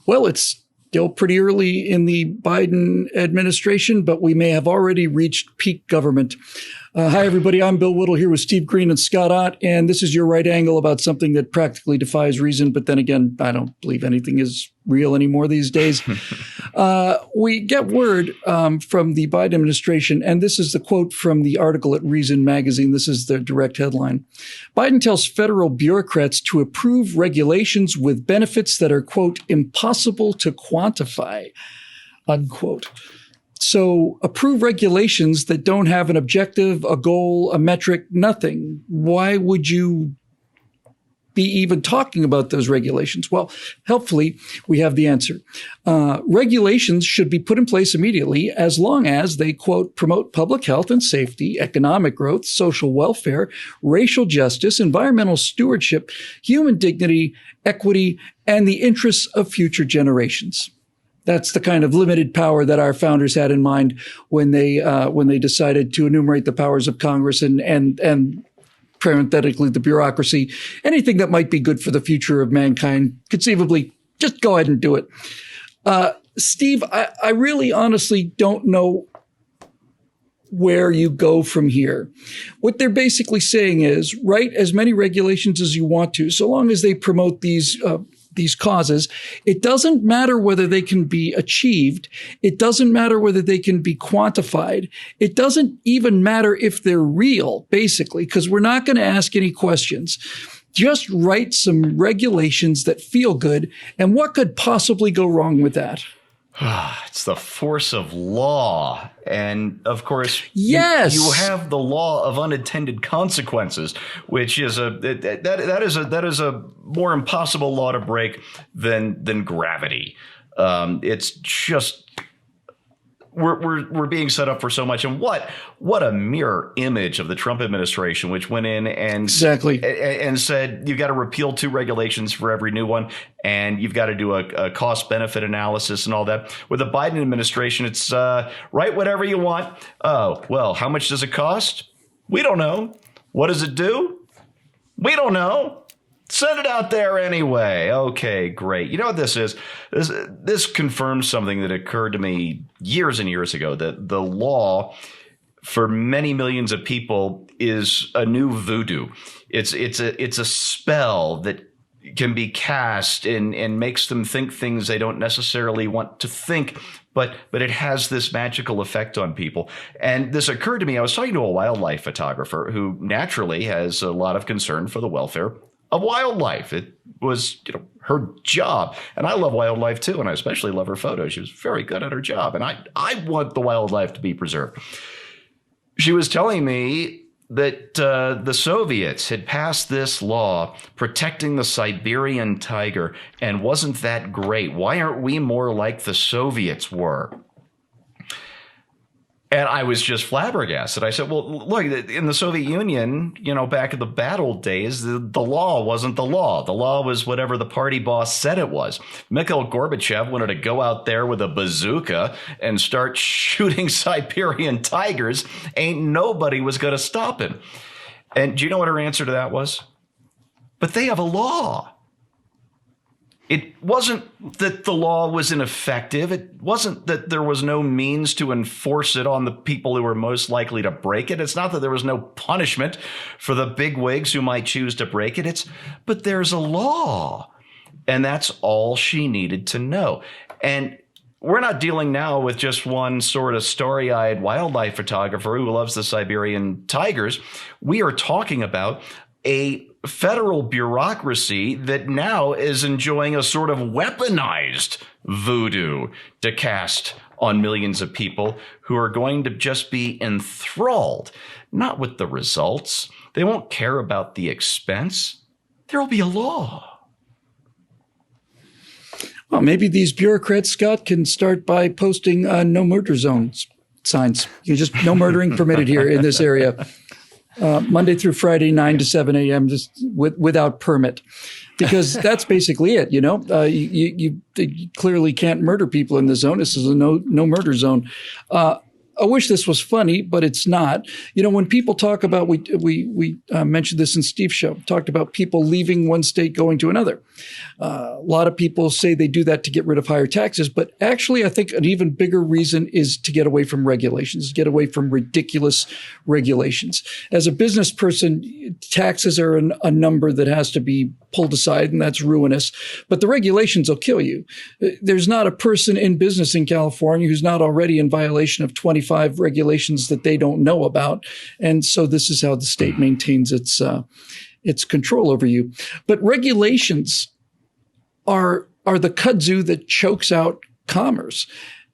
Well, it's still pretty early in the Biden administration, but we may have already reached peak government. Hi, everybody. I'm Bill Whittle here with Steve Green and Scott Ott, and this is your right angle about something that practically defies reason. But then again, I don't believe anything is real anymore these days. We get word from the Biden administration, and this is the quote from the article at Reason Magazine. This is the direct headline. Biden tells federal bureaucrats to approve regulations with benefits that are, quote, impossible to quantify, unquote. So approve regulations that don't have an objective, a goal, a metric, nothing. Why would you be even talking about those regulations? Well, helpfully, we have the answer. Regulations should be put in place immediately as long as they, quote, promote public health and safety, economic growth, social welfare, racial justice, environmental stewardship, human dignity, equity, and the interests of future generations. That's the kind of limited power that our founders had in mind when they decided to enumerate the powers of Congress and parenthetically the bureaucracy. Anything that might be good for the future of mankind, conceivably, just go ahead and do it. Steve, I really honestly don't know where you go from here. What they're basically saying is write as many regulations as you want to, so long as they promote these causes. It doesn't matter whether they can be achieved. It doesn't matter whether they can be quantified. It doesn't even matter if they're real, basically, because we're not going to ask any questions. Just write some regulations that feel good. And what could possibly go wrong with that? It's the force of law. And of course, yes, you have the law of unintended consequences, which is that is a more impossible law to break than gravity. It's just we're being set up for so much. And what a mirror image of the Trump administration, which went in and said you've got to repeal 2 regulations for every new one, and you've got to do a cost benefit analysis and all that. With the Biden administration, it's write whatever you want. Oh, well, how much does it cost? We don't know. What does it do? We don't know. Send it out there anyway. Okay, great. You know what this is? This confirms something that occurred to me years and years ago, that the law for many millions of people is a new voodoo. It's a spell that can be cast and makes them think things they don't necessarily want to think, but it has this magical effect on people. And this occurred to me. I was talking to a wildlife photographer who naturally has a lot of concern for the welfare of wildlife. It was, her job. And I love wildlife too, and I especially love her photos. She was very good at her job, and I want the wildlife to be preserved. She was telling me that the Soviets had passed this law protecting the Siberian tiger, and wasn't that great? Why aren't we more like the Soviets were? And I was just flabbergasted. I said, well, look, in the Soviet Union, back in the bad old days, the law wasn't the law. The law was whatever the party boss said it was. Mikhail Gorbachev wanted to go out there with a bazooka and start shooting Siberian tigers. Ain't nobody was going to stop him. And do you know what her answer to that was? But they have a law. It wasn't that the law was ineffective. It wasn't that there was no means to enforce it on the people who were most likely to break it. It's not that there was no punishment for the bigwigs who might choose to break it. But there's a law. And that's all she needed to know. And we're not dealing now with just one sort of starry-eyed wildlife photographer who loves the Siberian tigers. We are talking about a federal bureaucracy that now is enjoying a sort of weaponized voodoo to cast on millions of people who are going to just be enthralled, not with the results. They won't care about the expense. There will be a law. Well, maybe these bureaucrats, Scott, can start by posting no murder zones signs. You just no murdering permitted here in this area. Monday through Friday, 9 to 7 a.m., just without permit, because that's basically it. You clearly can't murder people in this zone. This is a no murder zone. I wish this was funny, but it's not. When people talk about, we mentioned this in Steve's show, talked about people leaving one state, going to another. A lot of people say they do that to get rid of higher taxes, but actually I think an even bigger reason is to get away from regulations, get away from ridiculous regulations. As a business person, taxes are a number that has to be pulled aside, and that's ruinous. But the regulations will kill you. There's not a person in business in California who's not already in violation of 25 regulations that they don't know about. And so this is how the state maintains its control over you. But regulations are the kudzu that chokes out commerce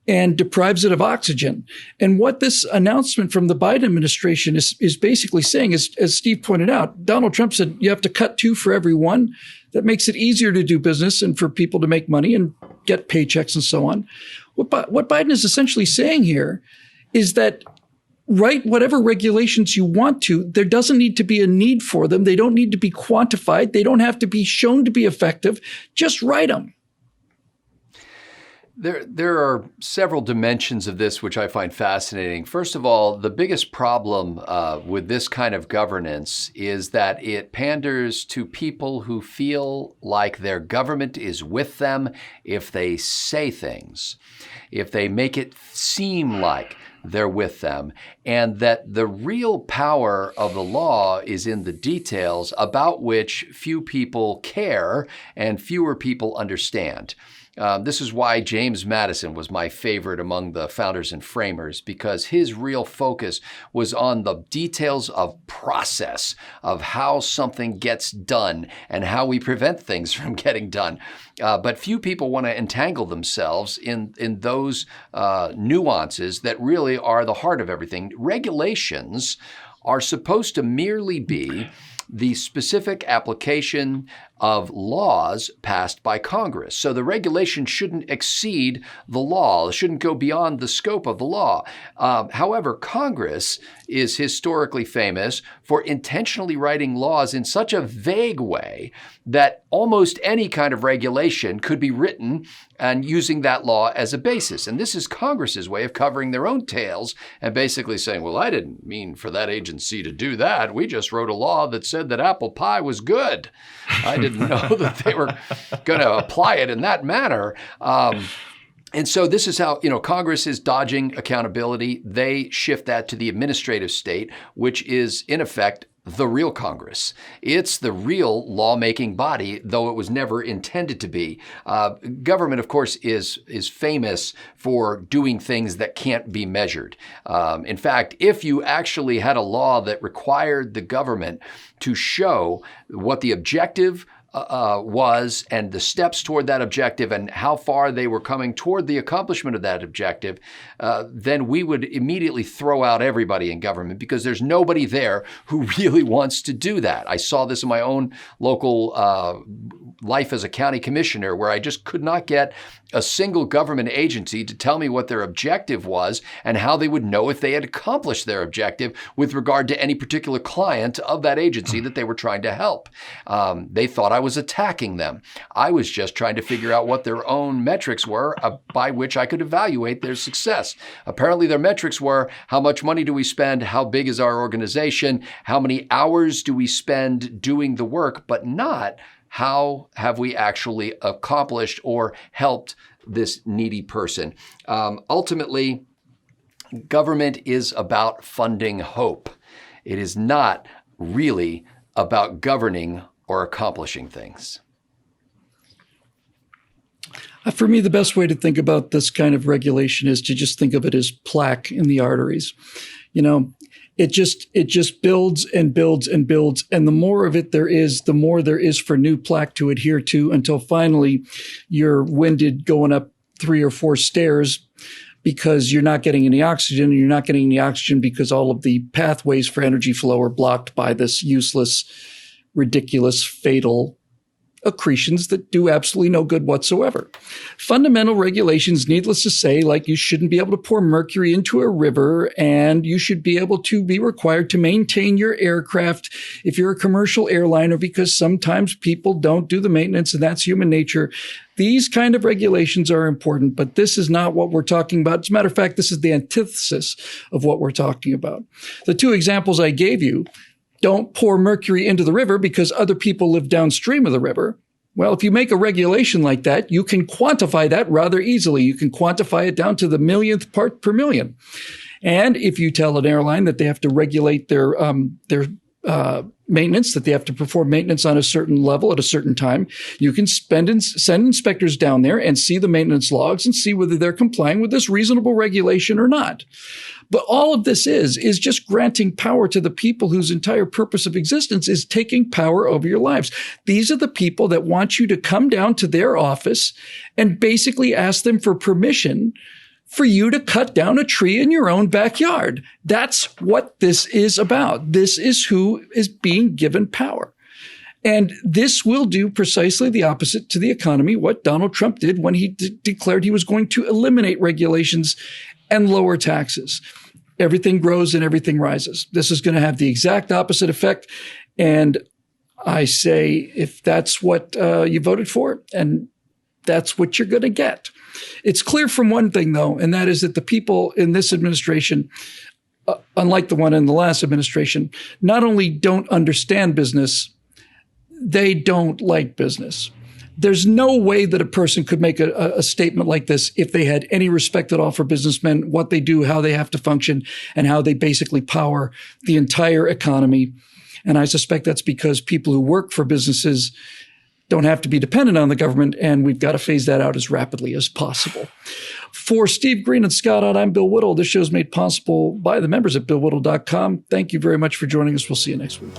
and deprives it of oxygen. And what this announcement from the Biden administration is basically saying is, as Steve pointed out, Donald Trump said you have to cut 2 for every 1. That makes it easier to do business and for people to make money and get paychecks and so on. What Biden is essentially saying here is that write whatever regulations you want to. There doesn't need to be a need for them. They don't need to be quantified. They don't have to be shown to be effective. Just write them. There are several dimensions of this which I find fascinating. First of all, the biggest problem with this kind of governance is that it panders to people who feel like their government is with them if they say things, if they make it seem like they're with them, and that the real power of the law is in the details about which few people care and fewer people understand. This is why James Madison was my favorite among the founders and framers, because his real focus was on the details of process of how something gets done and how we prevent things from getting done. But few people want to entangle themselves in those nuances that really are the heart of everything. Regulations are supposed to merely be the specific application of laws passed by Congress. So the regulation shouldn't exceed the law. It shouldn't go beyond the scope of the law. However, Congress is historically famous for intentionally writing laws in such a vague way that almost any kind of regulation could be written and using that law as a basis. And this is Congress's way of covering their own tails and basically saying, well, I didn't mean for that agency to do that. We just wrote a law that said that apple pie was good. I didn't know that they were going to apply it in that manner. And so this is how, Congress is dodging accountability. They shift that to the administrative state, which is in effect the real Congress. It's the real lawmaking body, though it was never intended to be. Government, of course, is famous for doing things that can't be measured. In fact, if you actually had a law that required the government to show what the objective was and the steps toward that objective and how far they were coming toward the accomplishment of that objective, then we would immediately throw out everybody in government because there's nobody there who really wants to do that. I saw this in my own local life as a county commissioner where I just could not get a single government agency to tell me what their objective was and how they would know if they had accomplished their objective with regard to any particular client of that agency that they were trying to help. They thought I was attacking them. I was just trying to figure out what their own metrics were by which I could evaluate their success. Apparently their metrics were how much money do we spend, how big is our organization, how many hours do we spend doing the work, but not how have we actually accomplished or helped this needy person? Ultimately, government is about funding hope. It is not really about governing or accomplishing things. For me, the best way to think about this kind of regulation is to just think of it as plaque in the arteries. It just builds and builds and builds. And the more of it there is, the more there is for new plaque to adhere to until finally you're winded going up 3 or 4 stairs because you're not getting any oxygen. And you're not getting any oxygen because all of the pathways for energy flow are blocked by this useless, ridiculous, fatal accretions that do absolutely no good whatsoever. Fundamental regulations, needless to say, like you shouldn't be able to pour mercury into a river, and you should be able to be required to maintain your aircraft if you're a commercial airliner, because sometimes people don't do the maintenance, and that's human nature. These kind of regulations are important, but this is not what we're talking about. As a matter of fact, this is the antithesis of what we're talking about. The two examples I gave you, don't pour mercury into the river because other people live downstream of the river. Well, if you make a regulation like that, you can quantify that rather easily. You can quantify it down to the millionth part per million. And if you tell an airline that they have to regulate their maintenance, that they have to perform maintenance on a certain level at a certain time, you can send inspectors down there and see the maintenance logs and see whether they're complying with this reasonable regulation or not. But all of this is just granting power to the people whose entire purpose of existence is taking power over your lives. These are the people that want you to come down to their office and basically ask them for permission for you to cut down a tree in your own backyard. That's what this is about. This is who is being given power. And this will do precisely the opposite to the economy, what Donald Trump did when he declared he was going to eliminate regulations and lower taxes. Everything grows and everything rises. This is going to have the exact opposite effect. And I say, if that's what you voted for, and that's what you're going to get. It's clear from one thing, though, and that is that the people in this administration, unlike the one in the last administration, not only don't understand business, they don't like business. There's no way that a person could make a statement like this if they had any respect at all for businessmen, what they do, how they have to function, and how they basically power the entire economy. And I suspect that's because people who work for businesses don't have to be dependent on the government, and we've got to phase that out as rapidly as possible. For Steve Green and Scott Ott, I'm Bill Whittle. This show is made possible by the members at BillWhittle.com. Thank you very much for joining us. We'll see you next week.